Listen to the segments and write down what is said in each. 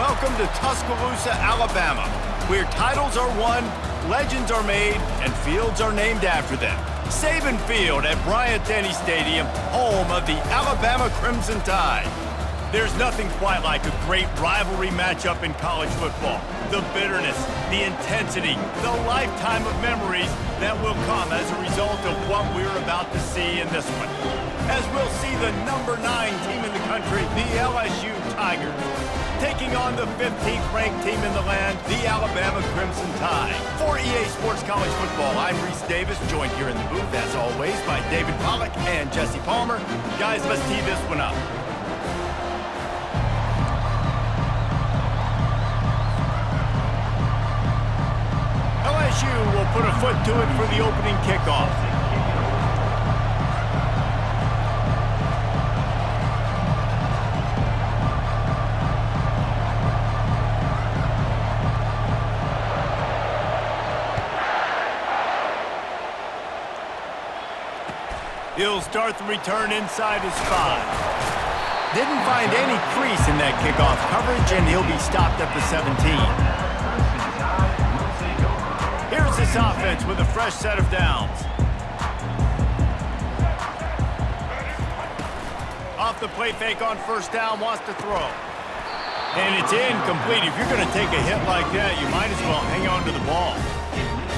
Welcome to Tuscaloosa, Alabama, where titles are won, legends are made, and fields are named after them. Saban Field at Bryant-Denny Stadium, home of the Alabama Crimson Tide. There's nothing quite like a great rivalry matchup in college football. The bitterness, the intensity, the lifetime of memories that will come as a result of what we're about to see in this one. As we'll see the number 9 team in the country, the LSU Tigers, taking on the 15th ranked team in the land, the Alabama Crimson Tide. For EA Sports College Football, I'm Reese Davis, joined here in the booth, as always, by David Pollack and Jesse Palmer. Guys, let's tee this one up. LSU will put a foot to it for the opening kickoff. He'll start the return inside his 5. Didn't find any crease in that kickoff coverage, and he'll be stopped at the 17. Here's this offense with a fresh set of downs. Off the play fake on first down, wants to throw. And it's incomplete. If you're going to take a hit like that, you might as well hang on to the ball.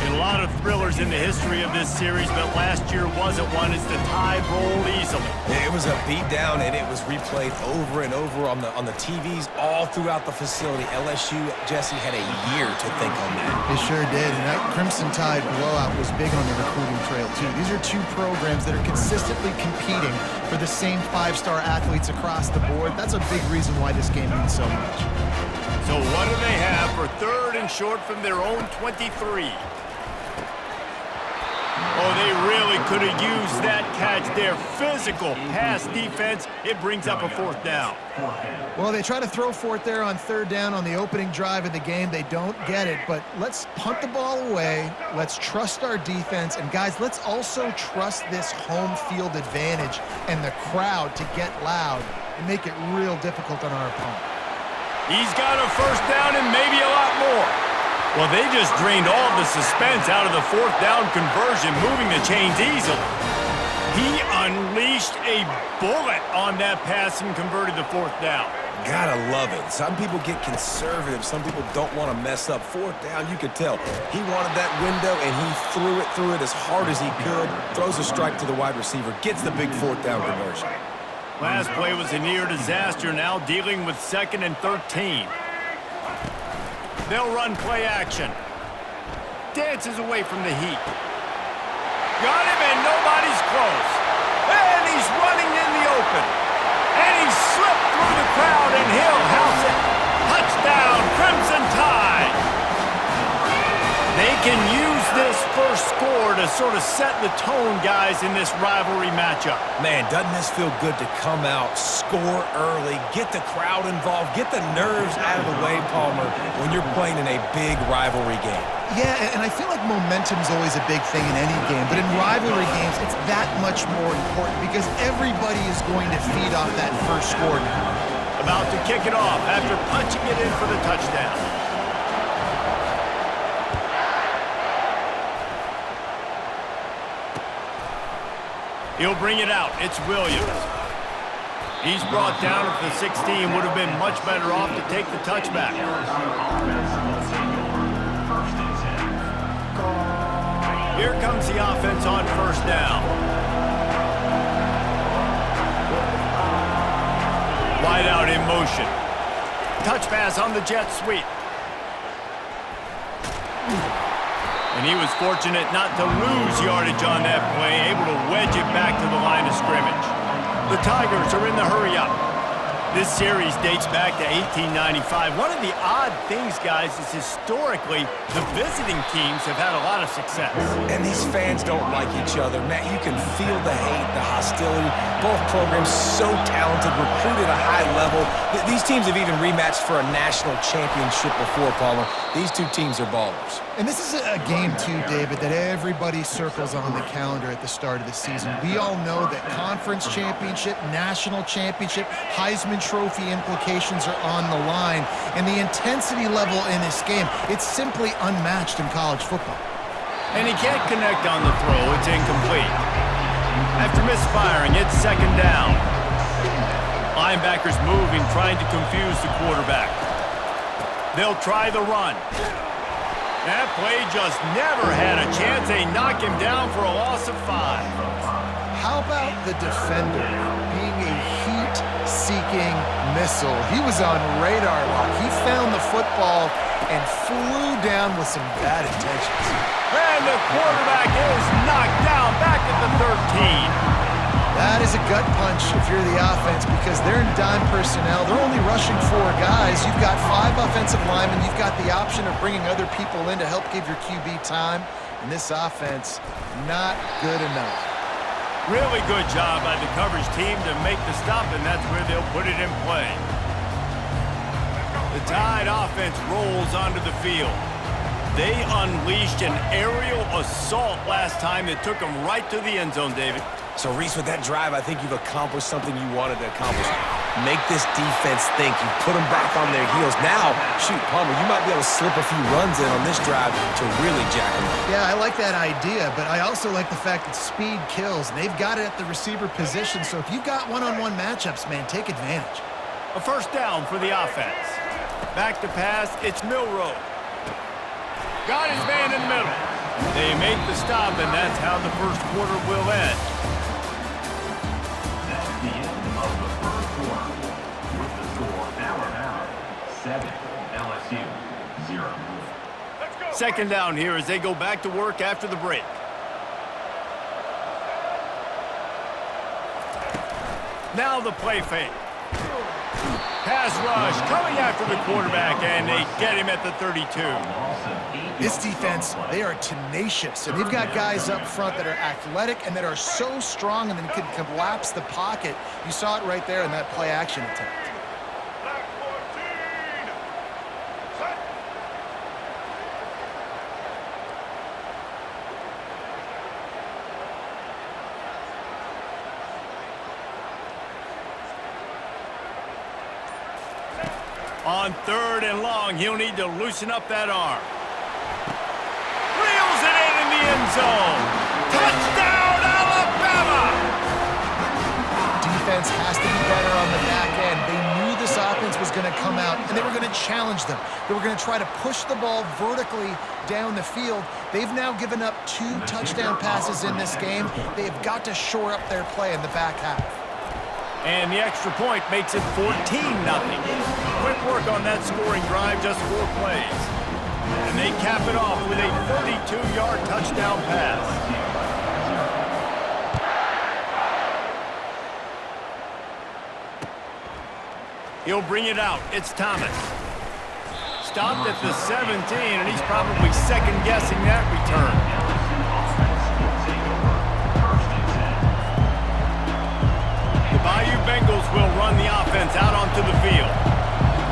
A lot of thrillers in the history of this series, but last year wasn't one as the Tide rolled easily. It was a beatdown, and it was replayed over and over on the TVs all throughout the facility. LSU, Jesse, had a year to think on that. They sure did, and that Crimson Tide blowout was big on the recruiting trail, too. These are two programs that are consistently competing for the same 5-star athletes across the board. That's a big reason why this game means so much. So what do they have for 3rd and short from their own 23? Oh, they really could have used that catch there. Physical pass defense. It brings up a 4th down. Well, they try to throw for it there on 3rd down on the opening drive of the game. They don't get it, but let's punt the ball away. Let's trust our defense. And, guys, let's also trust this home field advantage and the crowd to get loud and make it real difficult on our opponent. He's got a 1st down and maybe a lot more. Well, they just drained all the suspense out of the 4th down conversion, moving the chains easily. He unleashed a bullet on that pass and converted the 4th down. Gotta love it. Some people get conservative. Some people don't want to mess up. 4th down, you could tell. He wanted that window, and he threw it as hard as he could. Throws a strike to the wide receiver. Gets the big 4th down conversion. Last play was a near disaster, now dealing with 2nd and 13. They'll run play action. Dances away from the heat. Got him, and nobody's close. And he's running in the open. And he slipped through the crowd, and he'll house it. Touchdown, Crimson Tide. They can use this first score to sort of set the tone, guys, in this rivalry matchup. Man, doesn't this feel good to come out, score early, get the crowd involved, get the nerves out of the way, Palmer, when you're playing in a big rivalry game? Yeah, and I feel like momentum's always a big thing in any game, but in rivalry games, it's that much more important because everybody is going to feed off that first score now. About to kick it off after punching it in for the touchdown. He'll bring it out. It's Williams. He's brought down at the 16. Would have been much better off to take the touchback. Here comes the offense on 1st down. Wide out in motion. Touch pass on the jet sweep. And he was fortunate not to lose yardage on that play, able to wedge it back to the line of scrimmage. The Tigers are in the hurry-up. This series dates back to 1895. One of the odd things, guys, is historically the visiting teams have had a lot of success. And these fans don't like each other. Matt, you can feel the hate, the hostility. Both programs so talented, recruited at a high level. These teams have even rematched for a national championship before, Palmer. These two teams are ballers. And this is a game, too, David, that everybody circles on the calendar at the start of the season. We all know that conference championship, national championship, Heisman Trophy implications are on the line. And the intensity level in this game, it's simply unmatched in college football. And he can't connect on the throw. It's incomplete. After misfiring, it's second down. Linebackers moving, trying to confuse the quarterback. They'll try the run. That play just never had a chance. They knock him down for a loss of 5. How about the defender being a heat-seeking missile? He was on radar lock. He found the football and flew down with some bad intentions. And the quarterback is knocked down back at the 13. That is a gut punch if you're the offense because they're in dime personnel. They're only rushing 4 guys. You've got 5 offensive linemen. You've got the option of bringing other people in to help give your QB time. And this offense, not good enough. Really good job by the coverage team to make the stop, and that's where they'll put it in play. The Tide offense rolls onto the field. They unleashed an aerial assault last time that took them right to the end zone, David. So, Reese, with that drive, I think you've accomplished something you wanted to accomplish. Make this defense think. You put them back on their heels. Now, shoot, Palmer, you might be able to slip a few runs in on this drive to really jack them up. Yeah, I like that idea, but I also like the fact that speed kills. And they've got it at the receiver position, so if you've got one-on-one matchups, man, take advantage. A first down for the offense. Back to pass, it's Milroe. Got his man in the middle. They make the stop, and that's how the first quarter will end. That's the end of the first quarter. With the score, Alabama 7, LSU 0. Second down here as they go back to work after the break. Now the play fake. Pass rush coming after the quarterback, and they get him at the 32. This defense, they are tenacious, and they've got guys up front that are athletic and that are so strong and then can collapse the pocket. You saw it right there in that play-action attempt. On third and long, he'll need to loosen up that arm. Reels it in the end zone. Touchdown, Alabama! Defense has to be better on the back end. They knew this offense was going to come out, and they were going to challenge them. They were going to try to push the ball vertically down the field. They've now given up 2 touchdown passes in this game. They have got to shore up their play in the back half. And the extra point makes it 14-0. Quick work on that scoring drive, just 4 plays. And they cap it off with a 32-yard touchdown pass. He'll bring it out. It's Thomas. Stopped at the 17, and he's probably second-guessing that return. Bayou Bengals will run the offense out onto the field.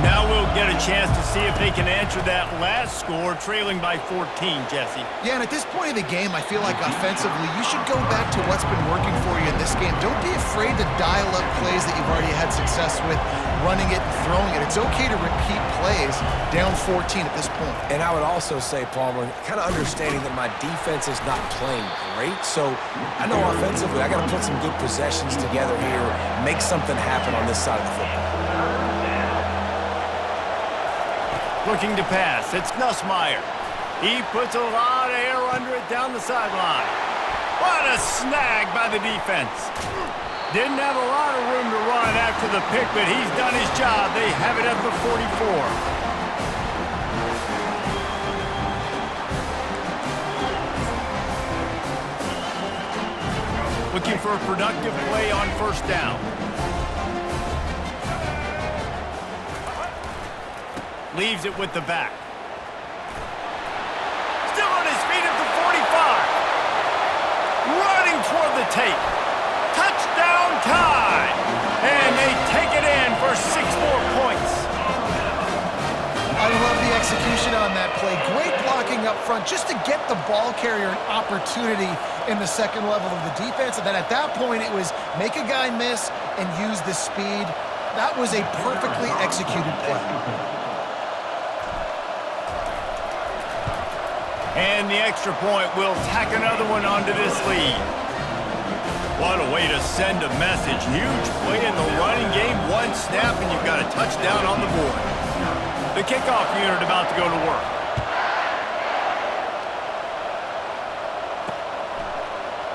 Now we'll get a chance to see if they can answer that last score, trailing by 14, Jesse. Yeah, and at this point of the game, I feel like offensively, you should go back to what's been working for you in this game. Don't be afraid to dial up plays that you've already had success with, running it and throwing it. It's okay to repeat plays down 14 at this point. And I would also say, Palmer, kind of understanding that my defense is not playing great, so I know offensively I got to put some good possessions together here, make something happen on this side of the football. Looking to pass, it's Nussmeier. He puts a lot of air under it down the sideline. What a snag by the defense. Didn't have a lot of room to run after the pick, but he's done his job. They have it at the 44. Looking for a productive play on first down. Leaves it with the back. Still on his feet at the 45. Running toward the tape. Touchdown time. And they take it in for 6 more points. I love the execution on that play. Great blocking blocking up front just to get the ball carrier an opportunity in the second level of the defense. And then at that point, it was make a guy miss and use the speed. That was a perfectly executed play. And the extra point will tack another one onto this lead. What a way to send a message. Huge play in the running game. One snap and you've got a touchdown on the board. The kickoff unit about to go to work.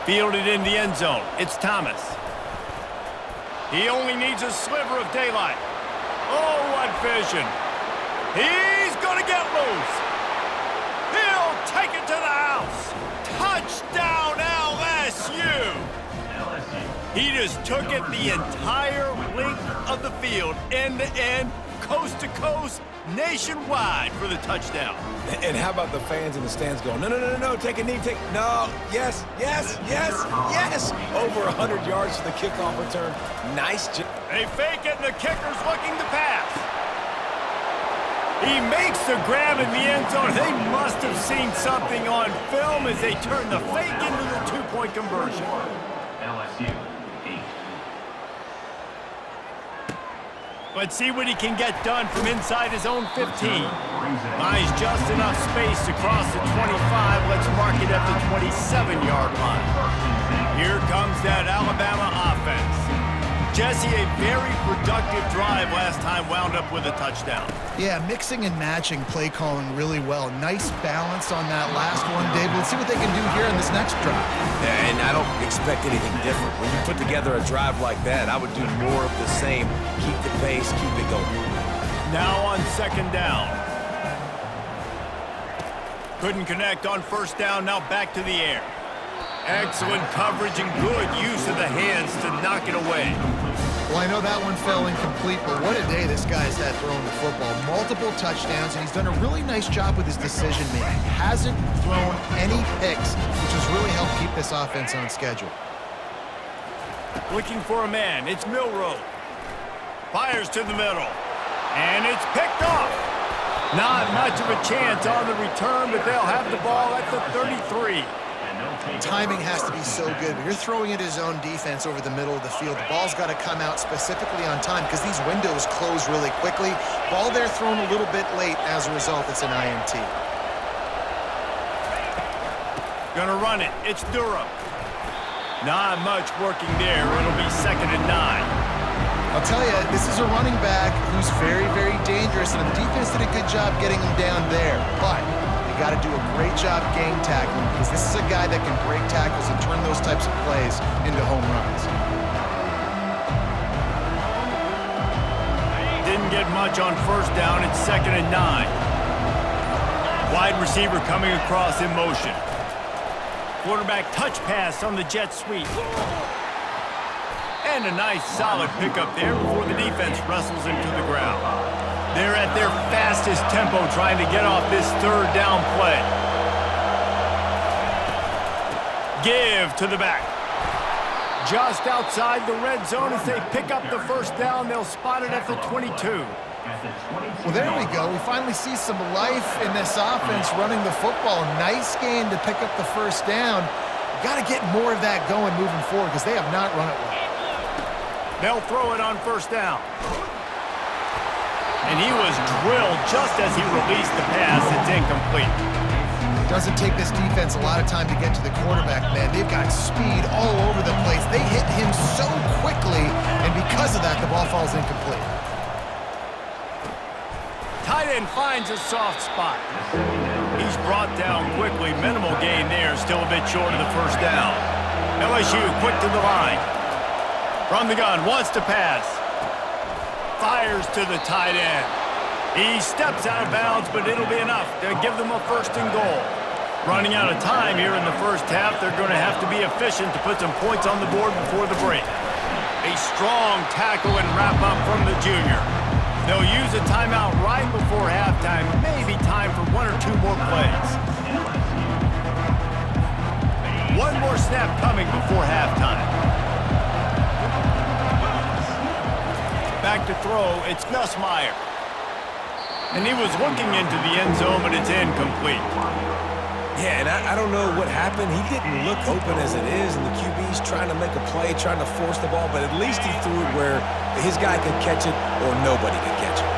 Fielded in the end zone. It's Thomas. He only needs a sliver of daylight. Oh, what vision. He's going to get loose. He'll take it to the house. Touchdown, LSU. He just took it the entire length of the field, end to end, coast to coast, nationwide for the touchdown. And how about the fans in the stands going, no, no, no, no, take a knee, no, yes, yes, yes, yes. Over 100 yards for the kickoff return. Nice job. They fake it, and the kicker's looking to pass. He makes the grab in the end zone. They must have seen something on film as they turn the fake into the two-point conversion. LSU, 8. Let's see what he can get done from inside his own 15. Buys just enough space to cross the 25. Let's mark it at the 27-yard line. Here comes that Alabama offense. Jesse, a very productive drive last time, wound up with a touchdown. Yeah, mixing and matching play calling really well. Nice balance on that last one, David. Let's see what they can do here in this next drive. And I don't expect anything different. When you put together a drive like that, I would do more of the same. Keep the pace, keep it going. Now on second down. Couldn't connect on first down, now back to the air. Excellent coverage and good use of the hands to knock it away. Well, I know that one fell incomplete, but what a day this guy's had throwing the football. Multiple touchdowns, and he's done a really nice job with his decision-making. Hasn't thrown any picks, which has really helped keep this offense on schedule. Looking for a man. It's Milroe. Fires to the middle. And it's picked off. Not much of a chance on the return, but they'll have the ball at the 33. Timing has to be so good. When you're throwing at his own defense over the middle of the field, the ball's got to come out specifically on time because these windows close really quickly. Ball there thrown a little bit late. As a result, it's an INT. Gonna run it. It's Durham. Not much working there. It'll be 2nd and 9. I'll tell you, this is a running back who's very, very dangerous, and the defense did a good job getting him down there. But you got to do a great job game tackling because this is a guy that can break tackles and turn those types of plays into home runs. Didn't get much on first down. It's 2nd and 9. Wide receiver coming across in motion. Quarterback touch pass on the jet sweep. And a nice solid pickup there before the defense wrestles him to the ground. They're at their fastest tempo trying to get off this third down play. Give to the back. Just outside the red zone as they pick up the first down. They'll spot it at the 22. Well, there we go. We finally see some life in this offense running the football. Nice game to pick up the first down. Got to get more of that going moving forward because they have not run it well. They'll throw it on first down. And he was drilled just as he released the pass. It's incomplete. Doesn't take this defense a lot of time to get to the quarterback, man. They've got speed all over the place. They hit him so quickly, and because of that, the ball falls incomplete. Tight end finds a soft spot. He's brought down quickly. Minimal gain there. Still a bit short of the first down. LSU quick to the line. From the gun, wants to pass. Fires to the tight end. He steps out of bounds, but it'll be enough to give them a 1st and goal. Running out of time here in the first half, they're going to have to be efficient to put some points on the board before the break. A strong tackle and wrap up from the junior. They'll use a timeout right before halftime. Maybe time for 1 or 2 more plays. One more snap coming before halftime. Back to throw, it's Nussmeier. And he was looking into the end zone, but it's incomplete. Yeah, and I don't know what happened. He didn't look open as it is, and the QB's trying to make a play, trying to force the ball, but at least he threw it where his guy could catch it or nobody could catch it.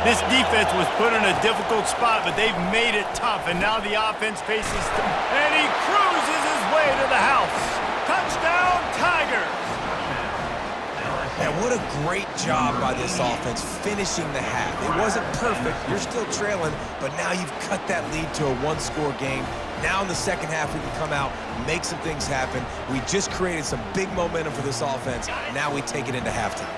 This defense was put in a difficult spot, but they've made it tough, and now the offense faces... And he cruises his way to the house. Touchdown, Tigers! And what a great job by this offense finishing the half. It wasn't perfect. You're still trailing, but now you've cut that lead to a one-score game. Now in the second half, we can come out, make some things happen. We just created some big momentum for this offense. Now we take it into halftime.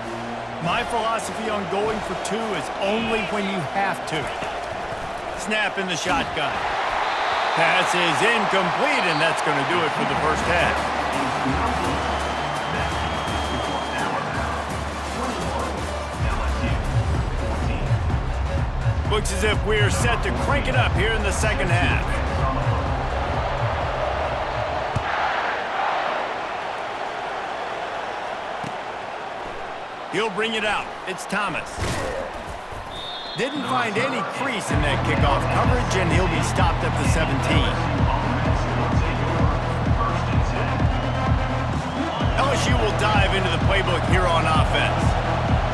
My philosophy on going for two is only when you have to. Snap in the shotgun. Pass is incomplete, and that's going to do it for the first half. Looks as if we're set to crank it up here in the second half. He'll bring it out. It's Thomas. Didn't find any Kris in that kickoff coverage, and he'll be stopped at the 17. LSU will dive into the playbook here on offense.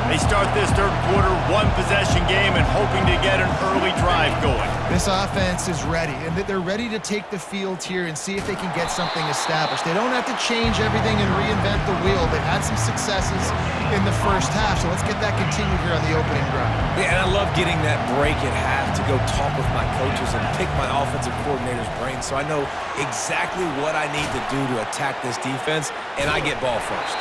They start this third quarter one-possession game and hoping to get an early drive going. This offense is ready, and they're ready to take the field here and see if they can get something established. They don't have to change everything and reinvent the wheel. They've had some successes in the first half, so let's get that continued here on the opening drive. Yeah, and I love getting that break at half to go talk with my coaches and pick my offensive coordinator's brain so I know exactly what I need to do to attack this defense, and I get ball first.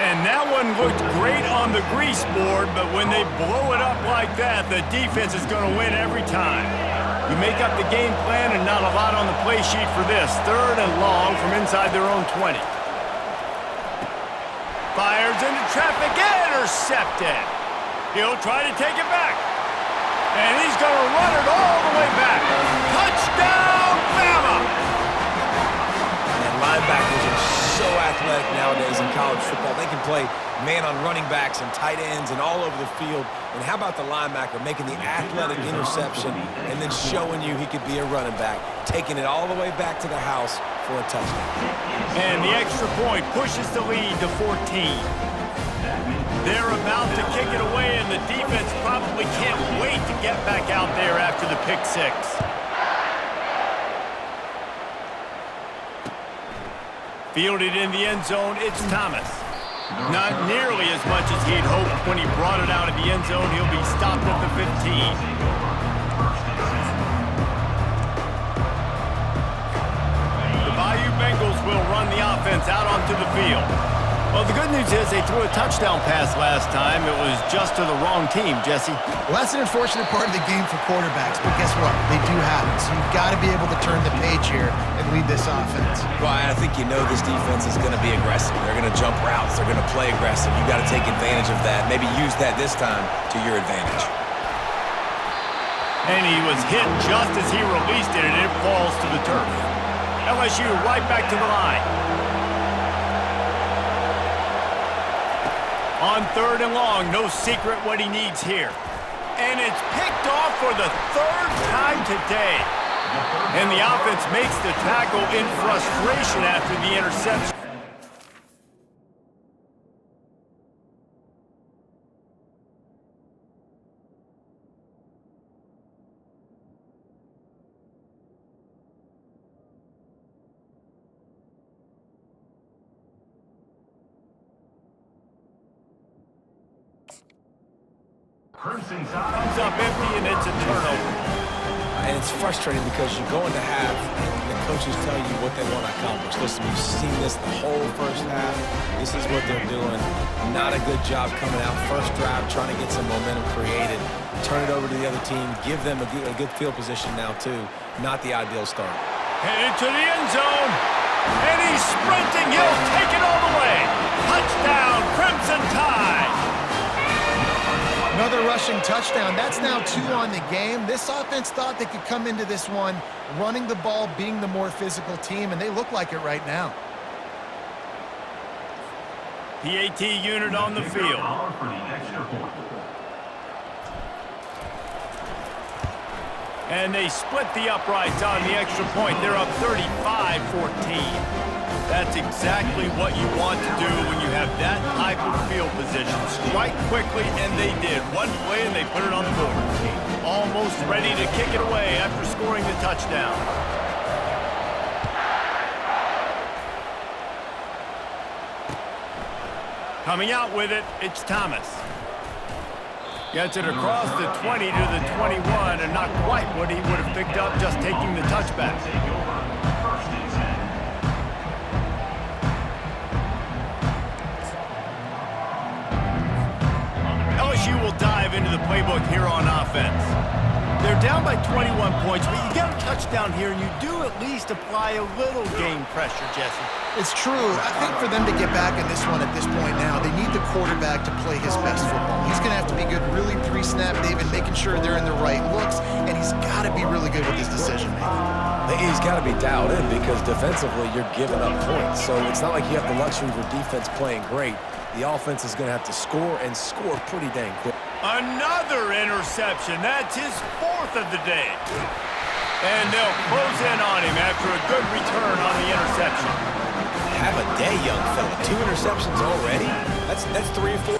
And that one looked great on the grease board, but when they blow it up like that, the defense is going to win every time. You make up the game plan and not a lot on the play sheet for this. Third and long from inside their own 20. Fires into traffic, intercepted. He'll try to take it back. And he's going to run it all the way back. Touchdown, Bama! And linebackers are so athletic nowadays in college football. They can play man on running backs and tight ends and all over the field. And how about the linebacker making the athletic interception and then showing you he could be a running back, taking it all the way back to the house for a touchdown. And the extra point pushes the lead to 14. They're about to kick it away, and the defense probably can't wait to get back out there after the pick six. Fielded in the end zone, it's Thomas. Not nearly as much as he'd hoped when he brought it out of the end zone. He'll be stopped at the 15. The Bayou Bengals will run the offense out onto the field. Well, the good news is they threw a touchdown pass last time. It was just to the wrong team, Jesse. Well, that's an unfortunate part of the game for quarterbacks, but guess what? They do have it, so you've got to be able to turn the page here and lead this offense. Well, I think you know this defense is going to be aggressive. They're going to jump routes. They're going to play aggressive. You've got to take advantage of that. Maybe use that this time to your advantage. And he was hit just as he released it, and it falls to the turf. LSU right back to the line. On third and long, no secret what he needs here. And it's picked off for the third time today. And the offense makes the tackle in frustration after the interception. Crimson Tide Comes up empty, and it's a turnover. And it's frustrating because you go into half and the coaches tell you what they want to accomplish. Listen, we've seen this the whole first half. This is what they're doing. Not a good job coming out first drive, trying to get some momentum created. Turn it over to the other team. Give them a good field position now, too. Not the ideal start. Headed to the end zone. And he's sprinting. He'll take it all the way. Touchdown, Crimson Tide. Another rushing touchdown. That's now 2 on the game. This offense thought they could come into this one running the ball, being the more physical team, and they look like it right now. PAT unit on the field. for the extra point. And they split the uprights on the extra point. They're up 35-14. That's exactly what you want to do when you have that type of field position. Strike quickly, and they did. One play, and they put it on the board. Almost ready to kick it away after scoring the touchdown. Coming out with it, it's Thomas. Gets it across the 20 to the 21, and not quite what he would have picked up just taking the touchback. LSU will dive into the playbook here on offense. They're down by 21 points, but you get a touchdown here, and you do at least apply a little game pressure, Jesse. It's true. I think for them to get back in this one at this point now, they need the quarterback to play his best football. He's going to have to be good really pre-snap, David, making sure they're in the right looks, and he's got to be really good with his decision-making. He's got to be dialed in because defensively you're giving up points. So it's not like you have the luxury of your defense playing great. The offense is going to have to score and score pretty dang quick. Another interception. That's his fourth of the day. And they'll close in on him after a good return on the interception. Have a day, young fella. 2 interceptions already? That's 3 or 4.